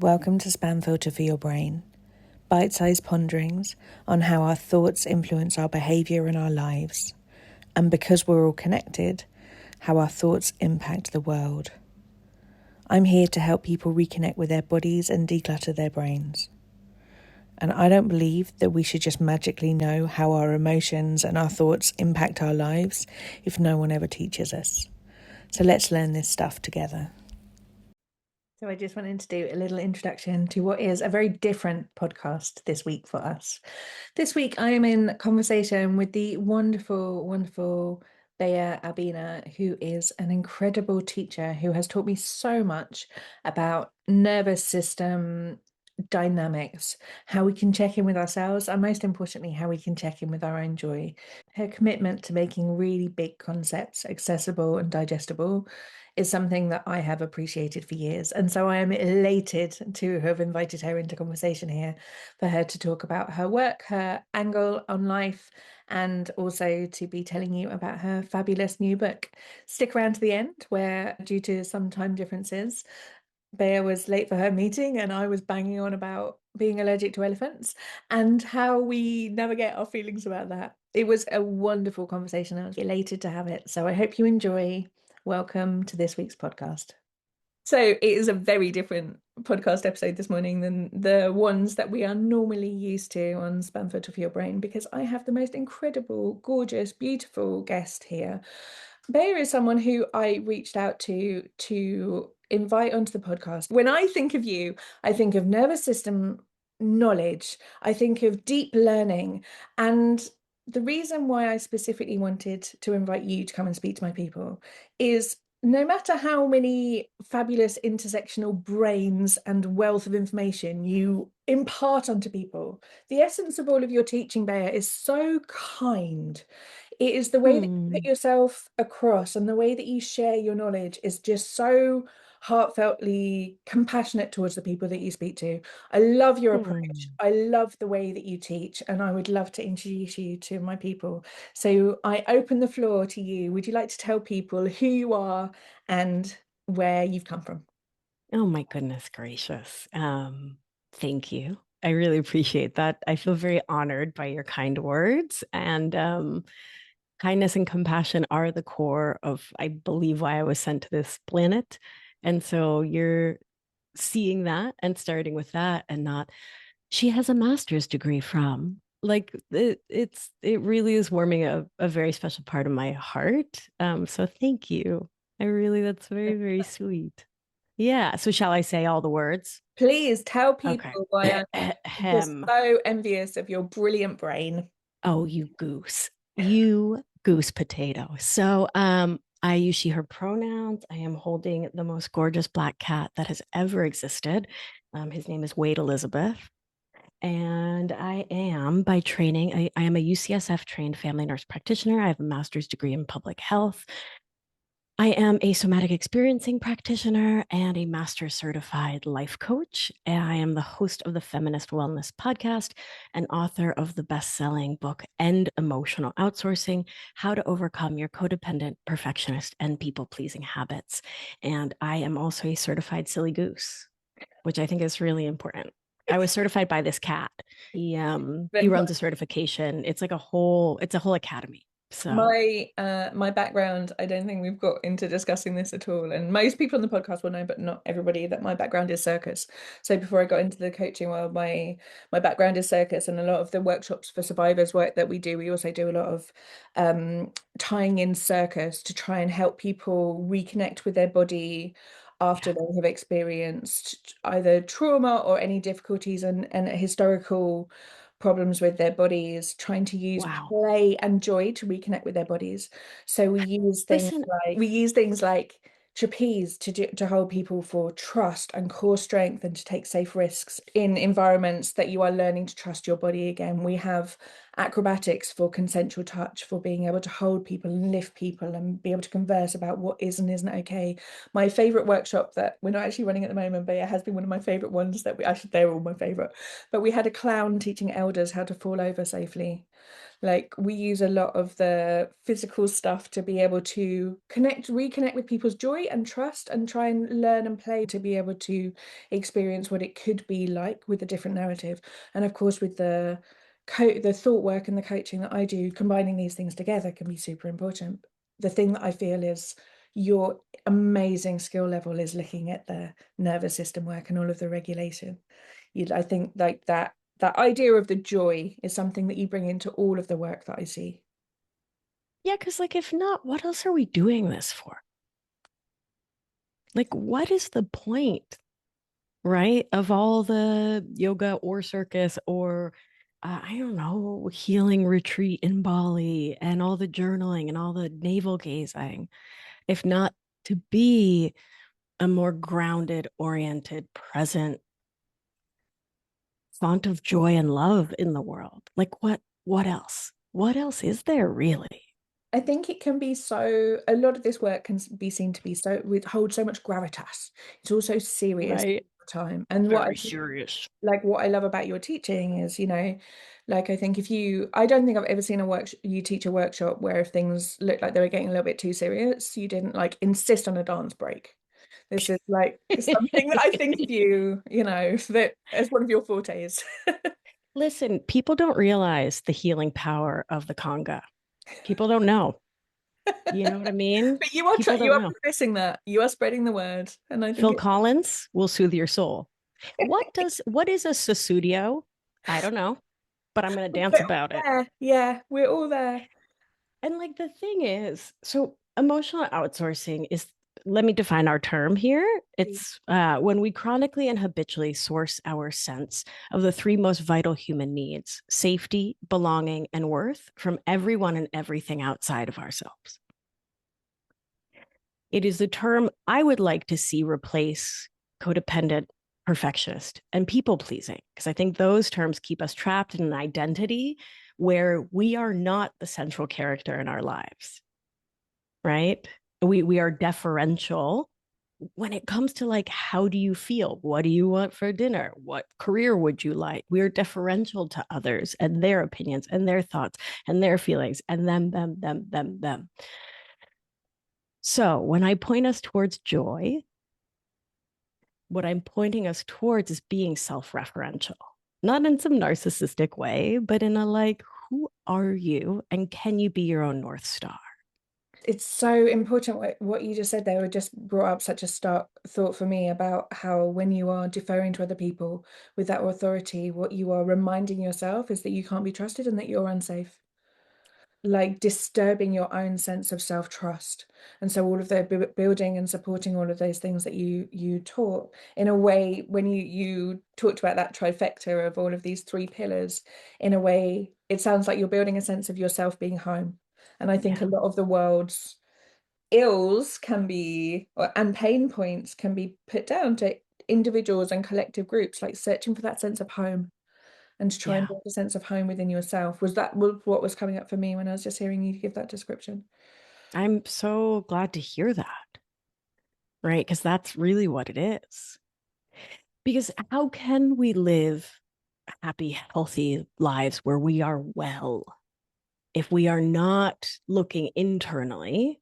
Welcome to Spam Filter for Your Brain, bite-sized ponderings on how our thoughts influence our behaviour and our lives, and because we're all connected, how our thoughts impact the world. I'm here to help people reconnect with their bodies and declutter their brains. And I don't believe that we should just magically know how our emotions and our thoughts impact our lives if no one ever teaches us. So let's learn this stuff together. So I just wanted to do a little introduction to what is a very different podcast this week for us. This week I am in conversation with the wonderful, wonderful Beatriz Albina, who is an incredible teacher who has taught me so much about nervous system dynamics, how we can check in with ourselves, and most importantly, how we can check in with our own joy. Her commitment to making really big concepts accessible and digestible is something that I have appreciated for years. And so I am elated to have invited her into conversation here for her to talk about her work, her angle on life, and also to be telling you about her fabulous new book. Stick around to the end where, due to some time differences, Bea was late for her meeting and I was banging on about being allergic to elephants and how we navigate our feelings about that. It was a wonderful conversation. I was elated to have it. So I hope you enjoy. Welcome to this week's podcast. So it is a very different podcast episode this morning than the ones that we are normally used to on Spam Filter for Your Brain, because I have the most incredible, gorgeous, beautiful guest here. Bea is someone who I reached out to invite onto the podcast. When I think of you, I think of nervous system knowledge. I think of deep learning. And the reason why I specifically wanted to invite you to come and speak to my people is no matter how many fabulous intersectional brains and wealth of information you impart onto people, the essence of all of your teaching, Bea, is so kind. It is the way that you put yourself across and the way that you share your knowledge is just so heartfeltly compassionate towards the people that you speak to. I love your approach. I love the way that you teach, and I would love to introduce you to my people. So I open the floor to you. Would you like to tell people who you are and where you've come from? Oh my goodness gracious. Thank you. I really appreciate that. I feel very honored by your kind words, and kindness and compassion are the core of, I believe, why I was sent to this planet. And so you're seeing that and starting with that, and not, she has a master's degree from, like, it really is warming a very special part of my heart. So thank you. That's very, very sweet. Yeah. So shall I say all the words? Please tell Okay. people why I'm just Ahem. so envious of your brilliant brain. Oh, you goose. You goose potato. So I use she, her pronouns. I am holding the most gorgeous black cat that has ever existed. His name is Wade Elizabeth. And I am, by training, I am a UCSF trained family nurse practitioner. I have a master's degree in public health. I am a somatic experiencing practitioner and a master certified life coach. And I am the host of the Feminist Wellness Podcast and author of the best-selling book End Emotional Outsourcing: How to Overcome Your Codependent, Perfectionist, and People-Pleasing Habits. And I am also a certified silly goose, which I think is really important. I was certified by this cat. He runs a certification. It's a whole academy. So my background, I don't think we've got into discussing this at all. And most people on the podcast will know, but not everybody, that my background is circus. So before I got into the coaching world, my background is circus, and a lot of the workshops for survivors work that we do, we also do a lot of tying in circus to try and help people reconnect with their body after they have experienced either trauma or any difficulties and historical problems with their bodies, trying to use play and joy to reconnect with their bodies. So we use things like trapeze to hold people for trust and core strength and to take safe risks in environments that you are learning to trust your body again. We have acrobatics for consensual touch, for being able to hold people and lift people and be able to converse about what is and isn't okay. My favorite workshop that we're not actually running at the moment, but it has been one of my favorite ones they're all my favorite. But we had a clown teaching elders how to fall over safely. Like we use a lot of the physical stuff to be able to reconnect with people's joy and trust and try and learn and play to be able to experience what it could be like with a different narrative. And of course, with the thought work and the coaching that I do, combining these things together can be super important. The thing that I feel is your amazing skill level is looking at the nervous system work and all of the regulation. I think like that idea of the joy is something that you bring into all of the work that I see. Yeah, because like if not, what else are we doing this for? Like, what is the point, right, of all the yoga or circus or I don't know, healing retreat in Bali and all the journaling and all the navel gazing, if not to be a more grounded, oriented, present font of joy and love in the world? Like what else? What else is there really? I think it can be so, a lot of this work can be seen to be so, with hold so much gravitas. It's also serious all Right. the time. And Very serious. what I love about your teaching is, like I think I don't think I've ever seen you teach a workshop where if things looked like they were getting a little bit too serious, you didn't like insist on a dance break. This is like something that I think of you, that as one of your fortes. Listen, people don't realize the healing power of the conga. People don't know. You know what I mean? But People you don't are know. progressing that. You are spreading the word, and I think Phil it's Collins will soothe your soul. What is a Susudio? I don't know, but I'm gonna dance we're all about it. there. Yeah, we're all there. And like the thing is, so emotional outsourcing is, let me define our term here. It's when we chronically and habitually source our sense of the three most vital human needs: safety, belonging, and worth from everyone and everything outside of ourselves. It is the term I would like to see replace codependent, perfectionist, and people pleasing, because I think those terms keep us trapped in an identity where we are not the central character in our lives, right? We are deferential when it comes to like, how do you feel? What do you want for dinner? What career would you like? We're deferential to others and their opinions and their thoughts and their feelings and them. So when I point us towards joy, what I'm pointing us towards is being self-referential, not in some narcissistic way, but in a like, who are you and can you be your own North Star? It's so important what you just said there. It just brought up such a stark thought for me about how when you are deferring to other people with that authority, what you are reminding yourself is that you can't be trusted and that you're unsafe, like disturbing your own sense of self-trust. And so all of the building and supporting all of those things that you taught in a way, when you talked about that trifecta of all of these three pillars, in a way it sounds like you're building a sense of yourself being home. And I think a Yeah. lot of the world's ills can be and pain points can be put down to individuals and collective groups, like searching for that sense of home and to try and Yeah. build a sense of home within yourself. What was coming up for me when I was just hearing you give that description? I'm so glad to hear that, right? Because that's really what it is. Because how can we live happy, healthy lives where we are well if we are not looking internally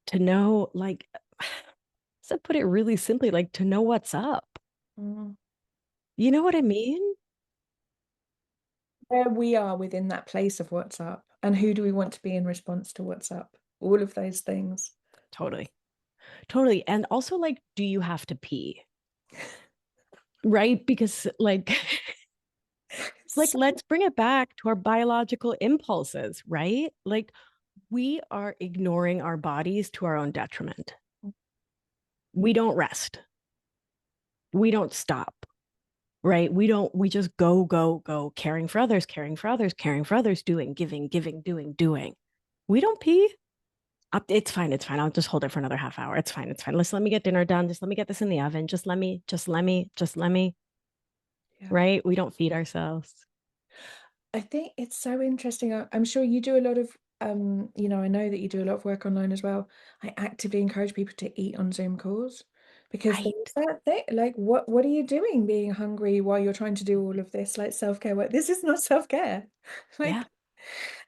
to know, like, to put it really simply, like to know what's up? Mm. You know what I mean? Where we are within that place of what's up, and who do we want to be in response to what's up? All of those things. Totally. Totally. And also, like, do you have to pee? Right? Because, like, So let's bring it back to our biological impulses, right? Like, we are ignoring our bodies to our own detriment. We don't rest. We don't stop, right? We just go, caring for others, caring for others, doing, giving, doing. We don't pee. It's fine. It's fine. I'll just hold it for another half hour. It's fine. It's fine. Let me get dinner done. Just let me get this in the oven. Just let me, yeah. right? We don't feed ourselves. I think it's so interesting. I'm sure you do a lot of, I know that you do a lot of work online as well. I actively encourage people to eat on Zoom calls because Right. there's that thing, like, what are you doing being hungry while you're trying to do all of this, like self-care work? This is not self-care. Yeah. Like,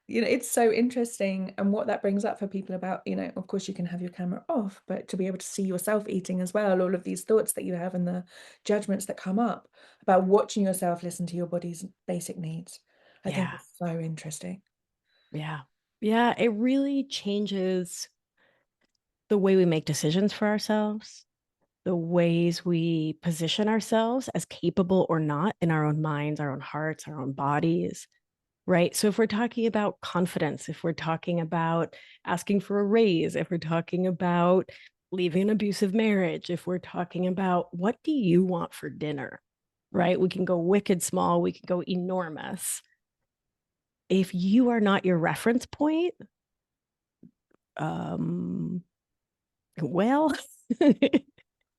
it's so interesting, and what that brings up for people about, of course you can have your camera off, but to be able to see yourself eating as well, all of these thoughts that you have and the judgments that come up about watching yourself listen to your body's basic needs. I think Yeah. it's so interesting. Yeah. Yeah. It really changes the way we make decisions for ourselves, the ways we position ourselves as capable or not in our own minds, our own hearts, our own bodies. Right. So if we're talking about confidence, if we're talking about asking for a raise, if we're talking about leaving an abusive marriage, if we're talking about what do you want for dinner, right? We can go wicked small, we can go enormous. If you are not your reference point, um, well,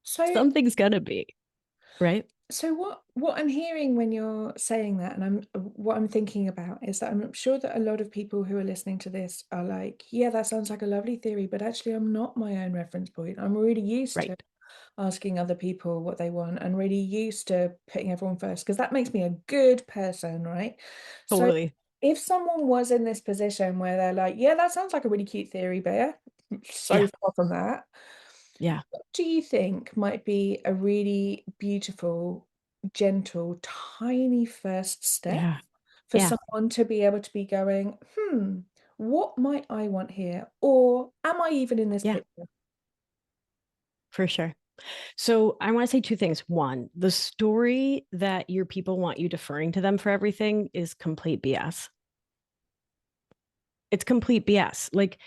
So something's gonna be, right? So what I'm hearing when you're saying that, and what I'm thinking about is that I'm sure that a lot of people who are listening to this are like, yeah, that sounds like a lovely theory, but actually I'm not my own reference point. I'm really used to Right. asking other people what they want and really used to putting everyone first because that makes me a good person, right? So Totally. if someone was in this position where they're like, yeah, that sounds like a really cute theory, Bear, so Yeah. far from that, Yeah. do you think might be a really beautiful, gentle, tiny first step Yeah. for Yeah. someone to be able to be going, what might I want here? Or am I even in this Yeah. picture? For sure. So I want to say two things. One, the story that your people want you deferring to them for everything is complete BS. It's complete BS. Like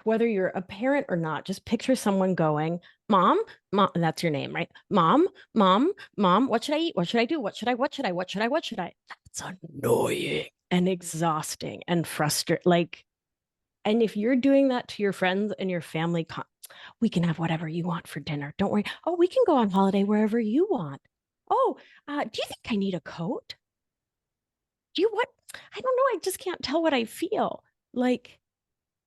whether you're a parent or not, just picture someone going, Mom, Mom, that's your name, right? Mom, Mom, Mom, what should I eat? What should I do? What should I, what should I, what should I, what should I? That's annoying and exhausting and frustrating. Like, and if you're doing that to your friends and your family, we can have whatever you want for dinner. Don't worry. Oh, we can go on holiday wherever you want. Oh, do you think I need a coat? Do you what? I don't know. I just can't tell what I feel. Like,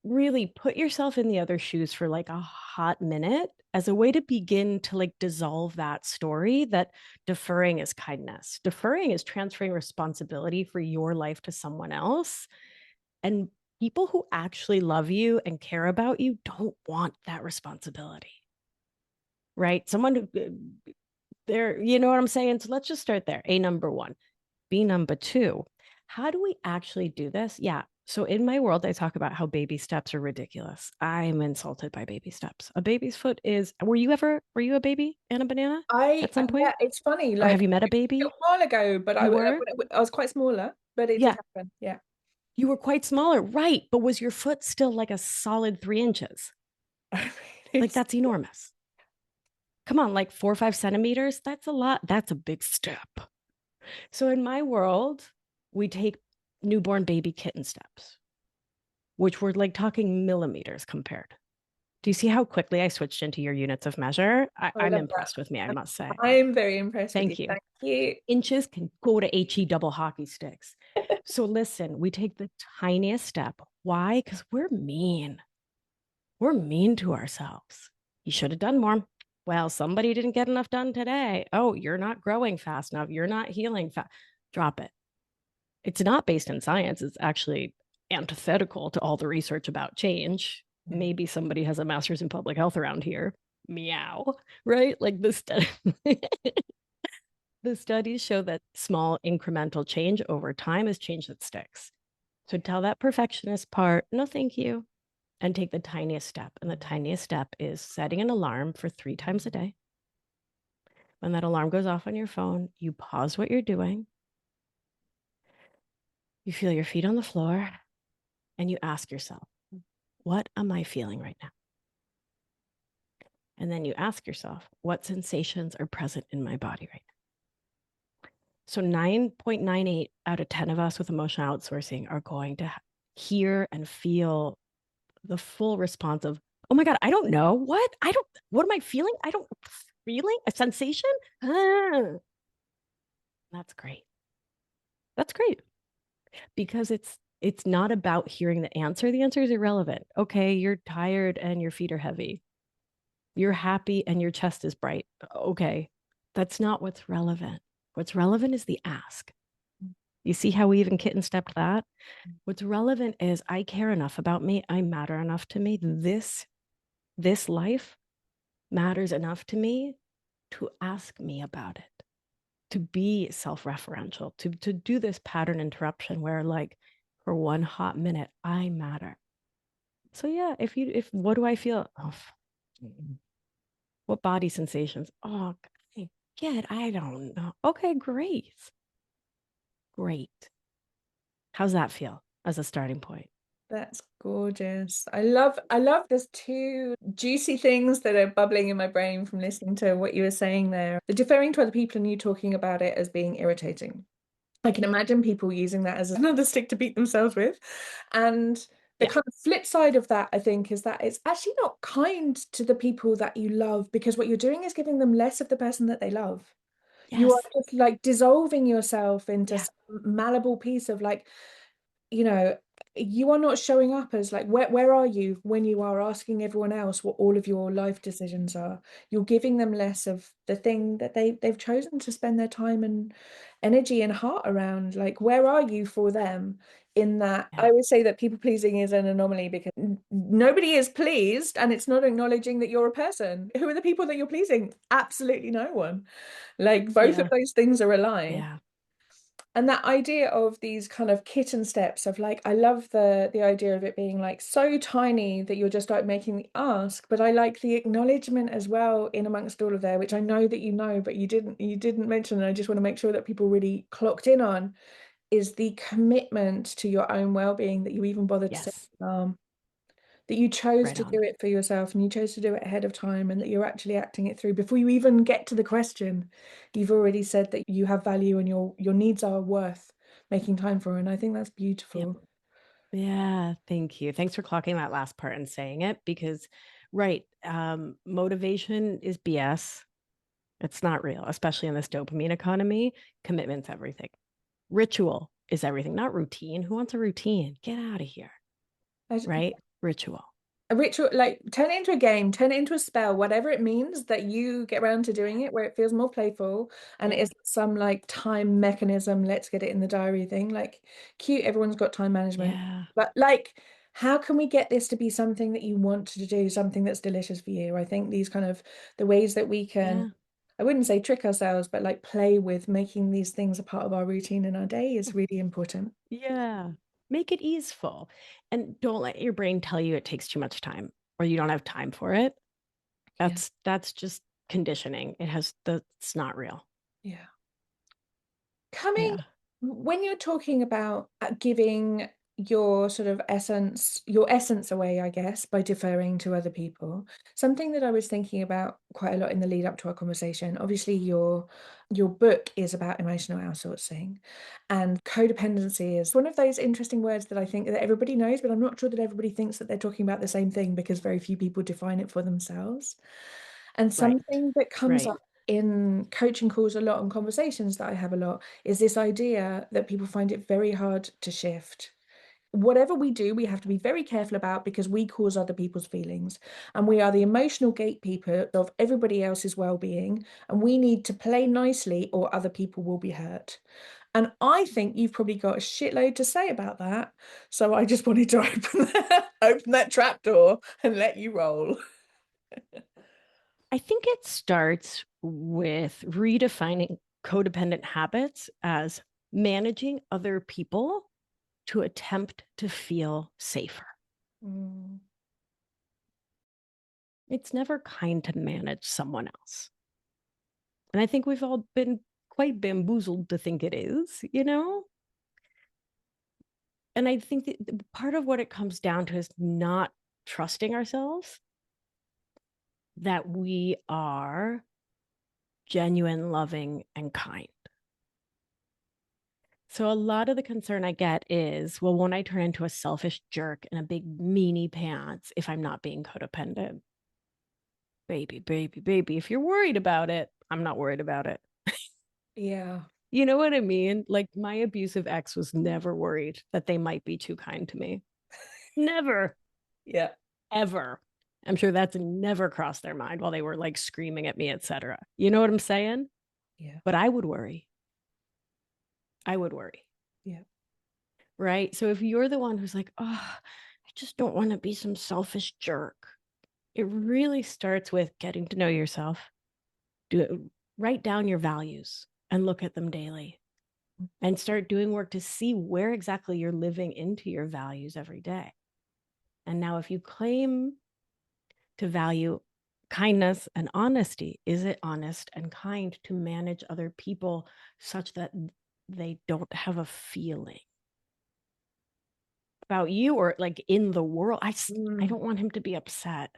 really put yourself in the other shoes for like a hot minute as a way to begin to like dissolve that story that deferring is kindness. Deferring is transferring responsibility for your life to someone else. And people who actually love you and care about you don't want that responsibility. Right? Someone who they're, you know what I'm saying? So let's just start there. A number one. B number two. How do we actually do this? Yeah. So in my world, I talk about how baby steps are ridiculous. I'm insulted by baby steps. A baby's foot is, were you a baby and a banana I at some Yeah, point? it's funny. Or have Like you met a a baby? while ago, but You were? I was quite smaller, but it did Yeah. happen. Yeah. You were quite smaller. Right. But was your foot still like a solid 3 inches? Like It's that's enormous. Come on, like 4 or 5 centimeters. That's a lot. That's a big step. So in my world, we take newborn baby kitten steps, which we're like talking millimeters compared. Do you see how quickly I switched into your units of measure? I I'm love impressed with me, I that. must say. I'm very impressed with you. Thank you. Thank you. Inches can go to HE double hockey sticks. So listen, we take the tiniest step. Why? Because we're mean. We're mean to ourselves. You should have done more. Well, somebody didn't get enough done today. Oh, you're not growing fast enough. You're not healing fast. Drop it. It's not based in science. It's actually antithetical to all the research about change. Yeah. Maybe somebody has a master's in public health around here. Meow, right? Like the studies show that small incremental change over time is change that sticks. So tell that perfectionist part, no, thank you, and take the tiniest step. And the tiniest step is setting an alarm for 3 times a day. When that alarm goes off on your phone, you pause what you're doing, you feel your feet on the floor, and you ask yourself, what am I feeling right now? And then you ask yourself, what sensations are present in my body right now? So 9.98 out of 10 of us with emotional outsourcing are going to hear and feel the full response of, oh my God, I don't know. What am I feeling? I don't, feeling a sensation? Ah, that's great. That's great because it's not about hearing the answer. The answer is irrelevant. Okay, you're tired and your feet are heavy. You're happy and your chest is bright. Okay, that's not what's relevant. What's relevant is the ask. You see how we even kitten stepped that? What's relevant is I care enough about me. I matter enough to me. This life matters enough to me to ask me about it, to be self-referential, to do this pattern interruption where like for one hot minute, I matter. So yeah, if what do I feel? Oh, what body sensations? Oh, get, I don't know. Okay, great. Great. How's that feel as a starting point? That's gorgeous. I love there's two juicy things that are bubbling in my brain from listening to what you were saying there. The deferring to other people and you talking about it as being irritating. I can imagine people using that as another stick to beat themselves with. And the Yeah. kind of flip side of that, I think, is that it's actually not kind to the people that you love because what you're doing is giving them less of the person that they love. You are Yes. just like dissolving yourself into Yeah. some malleable piece of like, you know, you are not showing up as like where are you when you are asking everyone else what all of your life decisions are. You're giving them less of the thing that they've chosen to spend their time and energy and heart around. Like where are you for them in that? Yeah. I would say that people pleasing is an anomaly because nobody is pleased and it's not acknowledging that you're a person. Who are the people that you're pleasing? Absolutely no one. Like both of Yeah. those things are aligned. Yeah. And that idea of these kind of kitten steps of like, I love the idea of it being like so tiny that you're just like making the ask, but I like the acknowledgement as well in amongst all of there, which I know that you know, but you didn't mention, and I just want to make sure that people really clocked in on is the commitment to your own well-being that you even bothered to set Yes. an alarm, that you chose Right to do on. it for yourself and you chose to do it ahead of time and that you're actually acting it through before you even get to the question. You've already said that you have value and your needs are worth making time for. And I think that's Yep. beautiful. Yeah. Thank you. Thanks for clocking that last part and saying it because, right, motivation is BS. It's not real, especially in this dopamine economy. Commitment's everything. Ritual is everything, not routine. Who wants a routine? Get out of here. I, Right? Ritual. a ritual, like turn it into a game, turn it into a spell, whatever it means that you get around to doing it, where it feels more playful and it Yeah. is some like time mechanism, let's get it in the diary thing. Like cute, everyone's got time management. Yeah. But like, how can we get this to be something that you want to do, something that's delicious for you? I think these kind of the ways that we can, Yeah. I wouldn't say trick ourselves, but like play with making these things a part of our routine in our day is really important. Yeah. Make it easeful. And don't let your brain tell you it takes too much time or you don't have time for it. Yeah. That's just conditioning. It's not real. Yeah. Coming Yeah. when you're talking about giving your essence away, I guess, by deferring to other people, something that I was thinking about quite a lot in the lead up to our conversation. Obviously, your book is about emotional outsourcing, and codependency is one of those interesting words that I think that everybody knows, but I'm not sure that everybody thinks that they're talking about the same thing because very few people define it for themselves. And Right. something that comes Right. up in coaching calls a lot and conversations that I have a lot is this idea that people find it very hard to shift. Whatever we do, we have to be very careful about because we cause other people's feelings and we are the emotional gatekeeper of everybody else's well-being and we need to play nicely or other people will be hurt. And I think you've probably got a shitload to say about that. So I just wanted to open that trapdoor and let you roll. I think it starts with redefining codependent habits as managing other people to attempt to feel safer. Mm, It's never kind to manage someone else. And I think we've all been quite bamboozled to think it is, you know? And I think that part of what it comes down to is not trusting ourselves that we are genuine, loving, and kind. So a lot of the concern I get is, well, won't I turn into a selfish jerk and a big meanie pants if I'm not being codependent? Baby, baby, baby. If you're worried about it, I'm not worried about it. yeah. You know what I mean? Like my abusive ex was never worried that they might be too kind to me. Never, Yeah. ever. I'm sure that's never crossed their mind while they were like screaming at me, etc. You know what I'm saying? Yeah. But I would worry. I would worry. right? So if you're the one who's like, oh, I just don't want to be some selfish jerk, it really starts with getting to know yourself. Write down your values and look at them daily and start doing work to see where exactly you're living into your values every day. And now, if you claim to value kindness and honesty, is it honest and kind to manage other people such that they don't have a feeling about you or like in the world? I don't want him to be upset.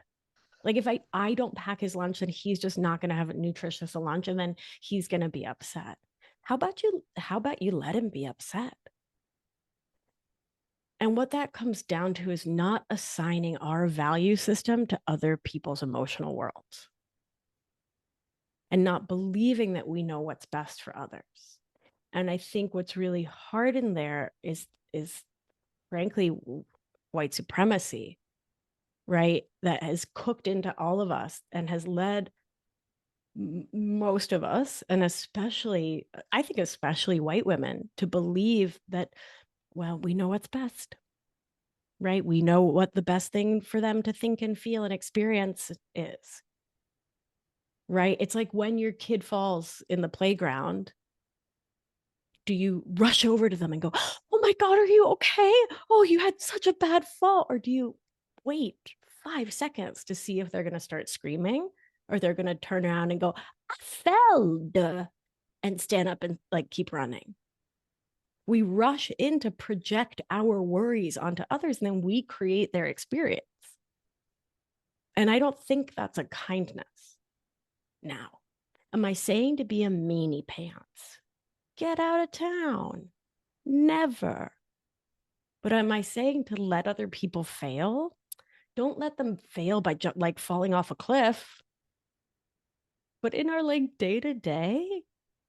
Like if I don't pack his lunch, then he's just not going to have a nutritious lunch, and then he's going to be upset. How about you let him be upset? And what that comes down to is not assigning our value system to other people's emotional worlds and not believing that we know what's best for others. And I think what's really hard in there is frankly white supremacy, right? That has cooked into all of us and has led most of us, and especially, I think, especially white women, to believe that, well, we know what's best, right? We know what the best thing for them to think and feel and experience is, right? It's like when your kid falls in the playground, do you rush over to them and go, oh my God, are you okay? Oh, you had such a bad fall. Or do you wait 5 seconds to see if they're going to start screaming or they're going to turn around and go, I fell, duh, and stand up and like keep running? We rush in to project our worries onto others and then we create their experience. And I don't think that's a kindness. Now, am I saying to be a meanie pants? Get out of town. Never. But am I saying to let other people fail? Don't let them fail by like falling off a cliff. But in our like day to day,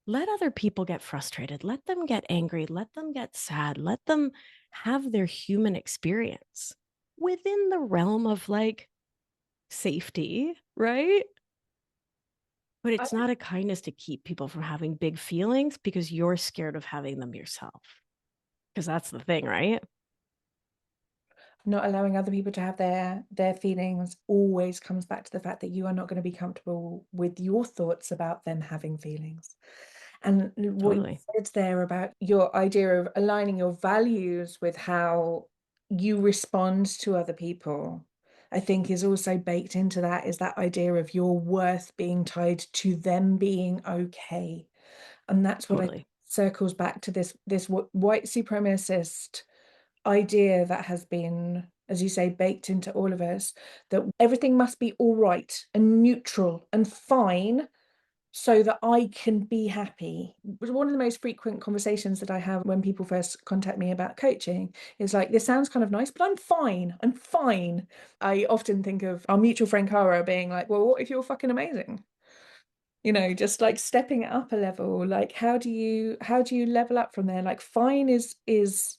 let other people get frustrated. Let them get angry. Let them get sad. Let them have their human experience within the realm of like safety, right? But I it's not a kindness to keep people from having big feelings because you're scared of having them yourself. Because that's the thing, right? Not allowing other people to have their feelings always comes back to the fact that you are not going to be comfortable with your thoughts about them having feelings. And what you Totally. said there about your idea of aligning your values with how you respond to other people, I think is also baked into that, is that idea of your worth being tied to them being okay. And that's what I Totally. circles back to this white supremacist idea that has been, as you say, baked into all of us, that everything must be all right and neutral and fine so that I can be happy. One of the most frequent conversations that I have when people first contact me about coaching is like, this sounds kind of nice, but I'm fine. I'm fine. I often think of our mutual friend Cara being like, well, what if you're fucking amazing? Just like stepping it up a level. Like, how do you level up from there? Like, fine is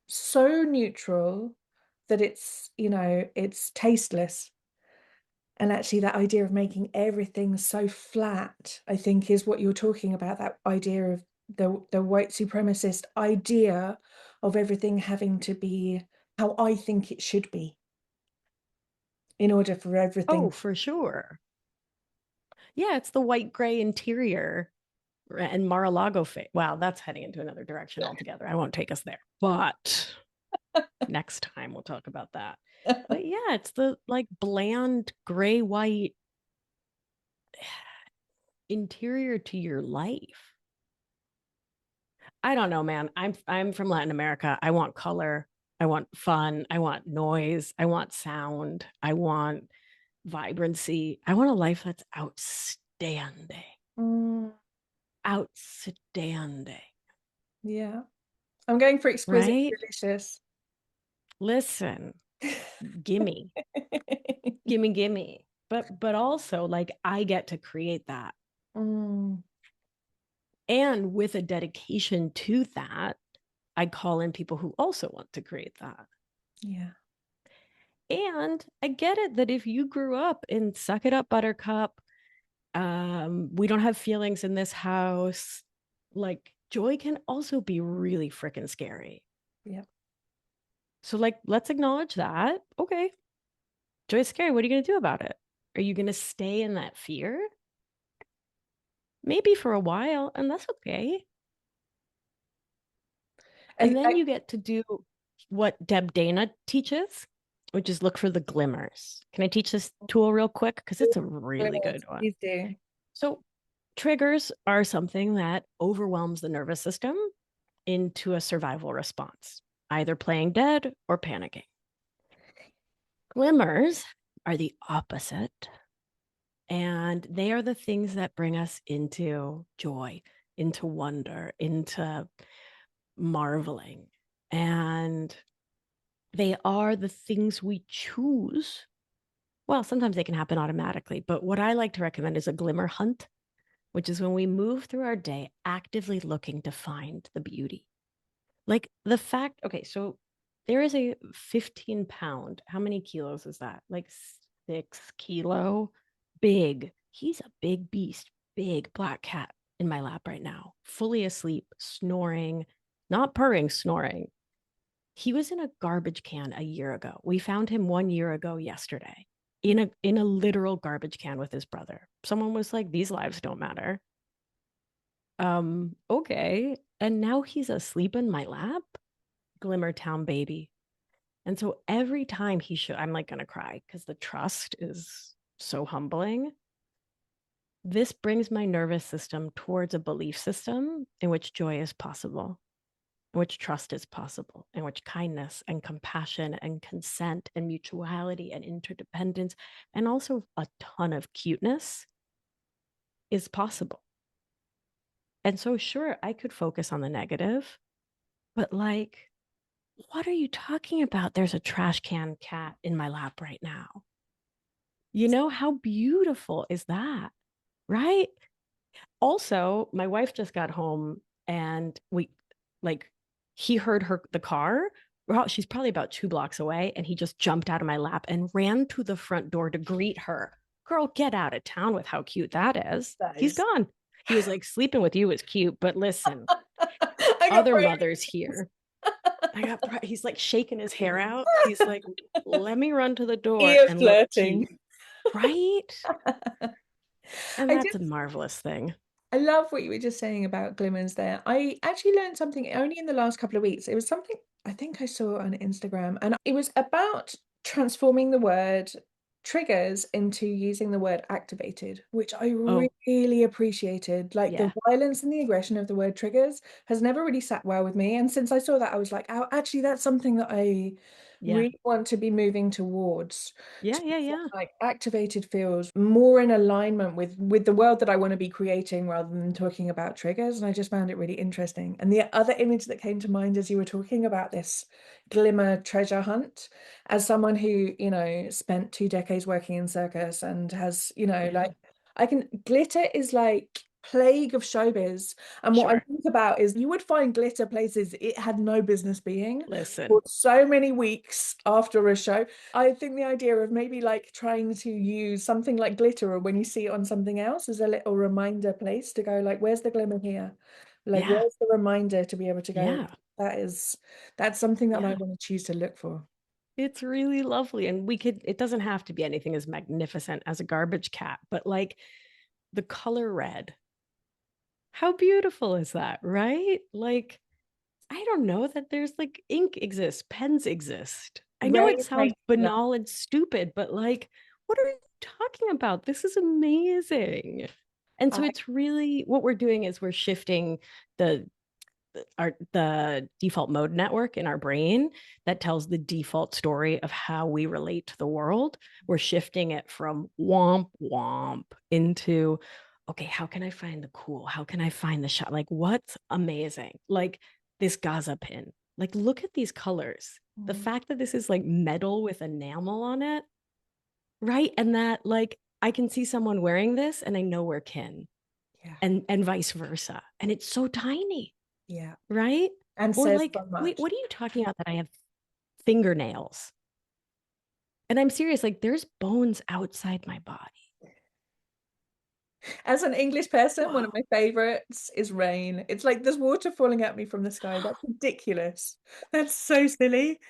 so neutral that it's tasteless. And actually that idea of making everything so flat, I think, is what you're talking about, that idea of the white supremacist idea of everything having to be how I think it should be in order for Oh, everything. for sure. Yeah, it's the white gray interior and Mar-a-Lago face. Wow, that's heading into another direction altogether. I won't take us there. But next time we'll talk about that. But yeah, it's the like bland gray white interior to your life. I don't know, man. I'm from Latin America. I want color. I want fun. I want noise. I want sound. I want vibrancy. I want a life that's outstanding. Mm, Outstanding. yeah. I'm going for exquisite Right? delicious. Listen, gimme, gimme, gimme. But also like I get to create that. Mm, And with a dedication to that, I call in people who also want to create that. yeah. And I get it that if you grew up in suck it up, buttercup, we don't have feelings in this house, like joy can also be really freaking scary. Yeah. So like, let's acknowledge that. Okay. Joy is scary. What are you going to do about it? Are you going to stay in that fear? Maybe for a while, and that's okay. And then you get to do what Deb Dana teaches, which is look for the glimmers. Can I teach this tool real quick? Because it's a really good one. Please do. So, triggers are something that overwhelms the nervous system into a survival response, either playing dead or panicking. Glimmers are the opposite. And they are the things that bring us into joy, into wonder, into marveling. And they are the things we choose. Well, sometimes they can happen automatically, but what I like to recommend is a glimmer hunt, which is when we move through our day actively looking to find the beauty. Like the fact, okay, so there is a 15-pound, how many kilos is that? Like 6 kilo, big. He's a big beast, big black cat in my lap right now, fully asleep, snoring, not purring, snoring. He was in a garbage can a year ago. We found him 1 year ago yesterday in a literal garbage can with his brother. Someone was like, these lives don't matter. Okay. And now he's asleep in my lap. Glimmertown baby. And so every time I'm like gonna cry because the trust is so humbling. This brings my nervous system towards a belief system in which joy is possible, in which trust is possible, in which kindness and compassion and consent and mutuality and interdependence and also a ton of cuteness is possible. And so, sure, I could focus on the negative, but like, what are you talking about? There's a trash can cat in my lap right now. You know, how beautiful is that? Right? Also, my wife just got home and like he heard the car. Well, she's probably about 2 blocks away, and he just jumped out of my lap and ran to the front door to greet her. Girl, get out of town with how cute that is. That He's is. gone. He was like, sleeping with you is cute, but listen, I got other brave. mothers here. He's like shaking his hair out. He's like, let me run to the door Ear and look flirting. cute. Right? And I that's a just marvelous thing. I love what you were just saying about glimmers there. I actually learned something only in the last couple of weeks. It was something I think I saw on Instagram, and it was about transforming the word triggers into using the word activated, which I Oh, really appreciated. Like the yeah. violence and the aggression of the word triggers has never really sat well with me. And since I saw that, I was like, oh, actually, that's something that I Yeah. really want to be moving towards. Yeah. Yeah. Yeah. Like activated feels more in alignment with the world that I want to be creating rather than talking about triggers. And I just found it really interesting. And the other image that came to mind as you were talking about this glimmer treasure hunt, as someone who, spent 2 decades working in circus and has, Yeah. like glitter is like plague of showbiz. And what I Sure. think about is you would find glitter places it had no business being for Listen. so many weeks after a show. I think the idea of maybe like trying to use something like glitter or when you see it on something else as a little reminder place to go like, where's the glimmer here? Like, Yeah. where's the reminder to be able to go, Yeah. that's something that I Yeah. want to choose to look for. It's really lovely. And it doesn't have to be anything as magnificent as a garbage cat, but like the color red. How beautiful is that? Right? Like, I don't know that there's like ink exists, pens exist. I know it Rain sounds makes me laugh. banal and stupid, but like, what are you talking about? This is amazing. And so I, it's really what we're doing is we're shifting the the default mode network in our brain that tells the default story of how we relate to the world. We're shifting it from womp womp into, okay, how can I find the cool? How can I find the shot? Like, what's amazing? Like this Gaza pin. Like, look at these colors. The fact that this is like metal with enamel on it, right? And that like I can see someone wearing this and I know we're kin, yeah, and vice versa. And it's so tiny, yeah. right? And Or says like, so wait, much. what are you talking about that I have fingernails? And I'm serious, like there's bones outside my body. As an English person, one of Whoa. my favorites is rain. It's like there's water falling at me from the sky. That's ridiculous. That's so silly.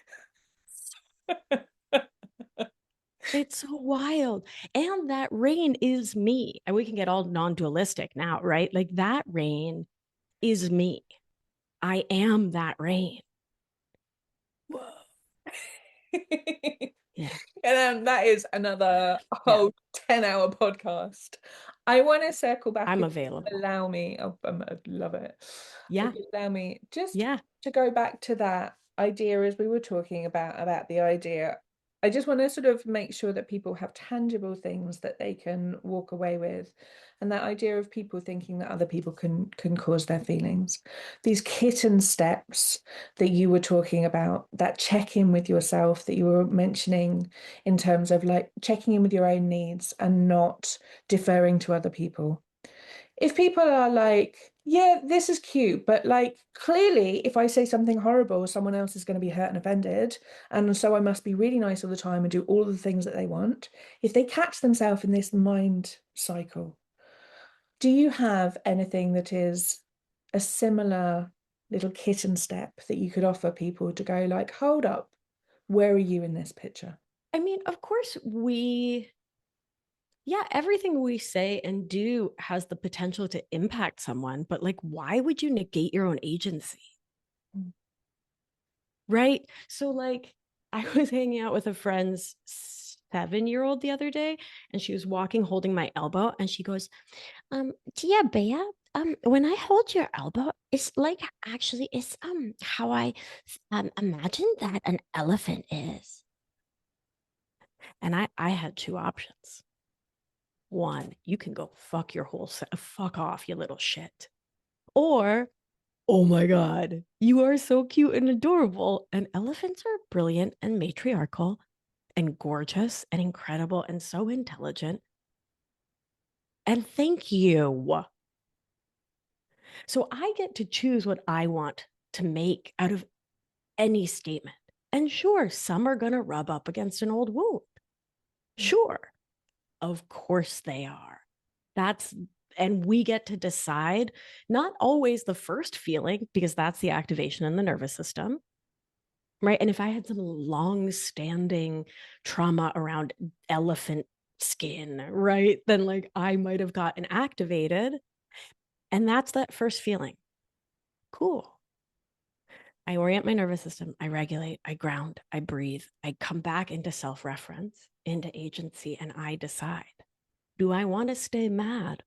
It's so wild. And that rain is me. And we can get all non-dualistic now, right? Like that rain is me. I am that rain. Whoa. Yeah. And then that is another Yeah. whole 10-hour podcast. I want to circle back I'm if you available. allow me. Oh, I'd love it. If Yeah. you allow me just Yeah. to go back to that idea as we were talking about the idea. I just want to sort of make sure that people have tangible things that they can walk away with. And that idea of people thinking that other people can cause their feelings. These kitten steps that you were talking about, that check in with yourself that you were mentioning in terms of like checking in with your own needs and not deferring to other people. If people are like, yeah, this is cute, but like clearly, if I say something horrible, someone else is going to be hurt and offended. And so I must be really nice all the time and do all the things that they want. If they catch themselves in this mind cycle, do you have anything that is a similar little kitten step that you could offer people to go like, hold up, where are you in this picture? I mean, of course, everything we say and do has the potential to impact someone, but like, why would you negate your own agency? Mm. Right. So, like, I was hanging out with a friend's 7-year-old the other day, and she was walking holding my elbow, and she goes, Tia Bea, when I hold your elbow, it's like actually it's how I imagine that an elephant is. And I had two options. One, you can go fuck your whole fuck off, you little shit. Or, oh my God, you are so cute and adorable. And elephants are brilliant and matriarchal and gorgeous and incredible and so intelligent. And thank you. So I get to choose what I want to make out of any statement. And sure, some are going to rub up against an old wound. Sure, of course they are. That's, and we get to decide not always the first feeling, because that's the activation in the nervous system, right? And if I had some long standing trauma around elephant skin, right, then like I might have gotten activated. And that's that first feeling. Cool. I orient my nervous system, I regulate, I ground, I breathe, I come back into self reference, into agency, and I decide, do I want to stay mad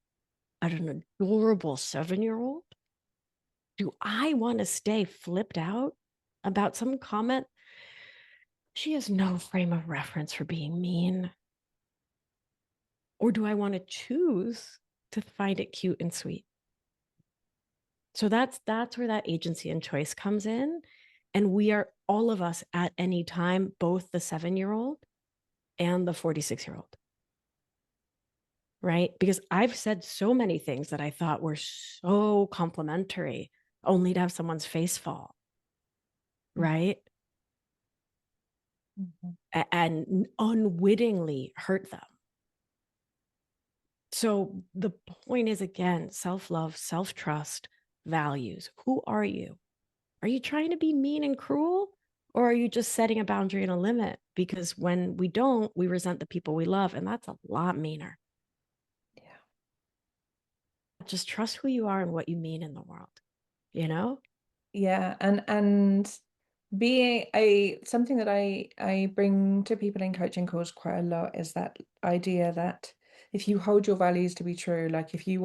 at an adorable 7-year-old? Do I want to stay flipped out about some comment? She has no frame of reference for being mean. Or do I want to choose to find it cute and sweet? So that's where that agency and choice comes in. And we are all of us at any time, both the 7-year-old and the 46-year-old. Right? Because I've said so many things that I thought were so complimentary, only to have someone's face fall. Right? Mm-hmm. And unwittingly hurt them. So the point is, again, self-love, self-trust, values. Who are you? Are you trying to be mean and cruel? Or are you just setting a boundary and a limit? Because when we don't, we resent the people we love. And that's a lot meaner. Yeah. Just trust who you are and what you mean in the world, you know? Yeah, and being a something that I bring to people in coaching calls quite a lot is that idea that if you hold your values to be true, like if you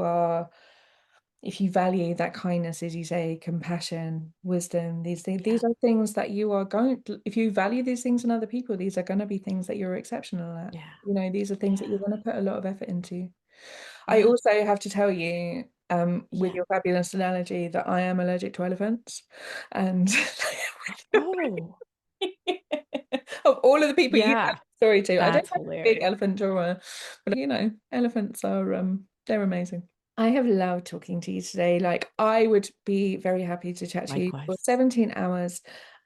value that kindness, as you say, compassion, wisdom, these things, Yeah. these are things that you are going to, if you value these things in other people, these are going to be things that you're exceptional at. Yeah. You know, these are things that you're Yeah. going to put a lot of effort into. I Yeah. also have to tell you, with Yeah. your fabulous analogy, that I am allergic to elephants. And Oh, of all of the people you have yeah. a story to, I don't That's have a big hilarious. elephant trauma, but elephants are they're amazing. I have loved talking to you today. Like I would be very happy to chat to you for Likewise. 17 hours.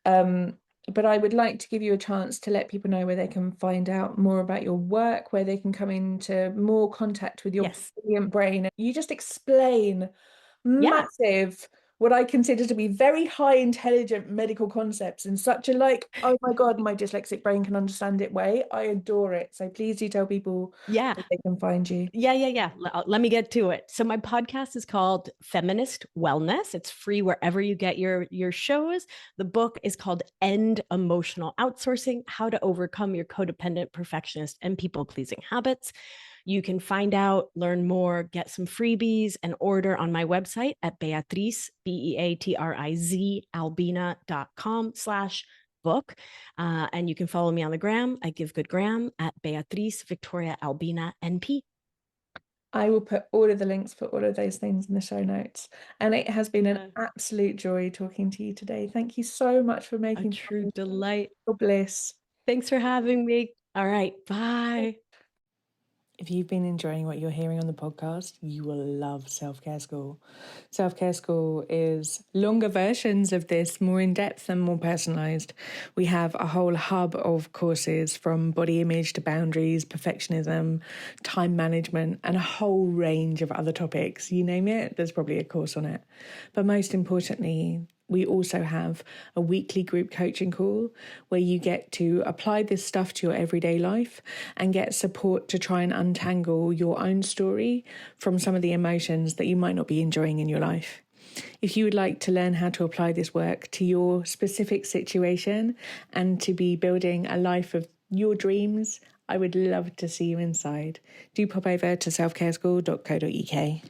Um, But I would like to give you a chance to let people know where they can find out more about your work, where they can come into more contact with your Yes. brilliant brain. You just explain Yeah. massive, what I consider to be very high intelligent medical concepts in such a oh my God, my dyslexic brain can understand it way. I adore it. So please do tell people Yeah. where they can find you. Yeah. Let me get to it. So my podcast is called Feminist Wellness. It's free wherever you get your shows. The book is called End Emotional Outsourcing: How to Overcome Your Codependent, Perfectionist, and People-Pleasing Habits. You can find out, learn more, get some freebies, and order on my website at Beatriz, Beatriz, albina.com/book. And you can follow me on the gram. I give good gram at Beatriz Victoria Albina NP. I will put all of the links for all of those things in the show notes. And it has been an absolute joy talking to you today. Thank you so much for making a true delight. Bliss. Thanks for having me. All right. Bye. If you've been enjoying what you're hearing on the podcast, you will love Self-Care School. Self-Care School is longer versions of this, more in-depth and more personalised. We have a whole hub of courses from body image to boundaries, perfectionism, time management, and a whole range of other topics. You name it, there's probably a course on it. But most importantly, we also have a weekly group coaching call where you get to apply this stuff to your everyday life and get support to try and untangle your own story from some of the emotions that you might not be enjoying in your life. If you would like to learn how to apply this work to your specific situation and to be building a life of your dreams, I would love to see you inside. Do pop over to selfcareschool.co.uk.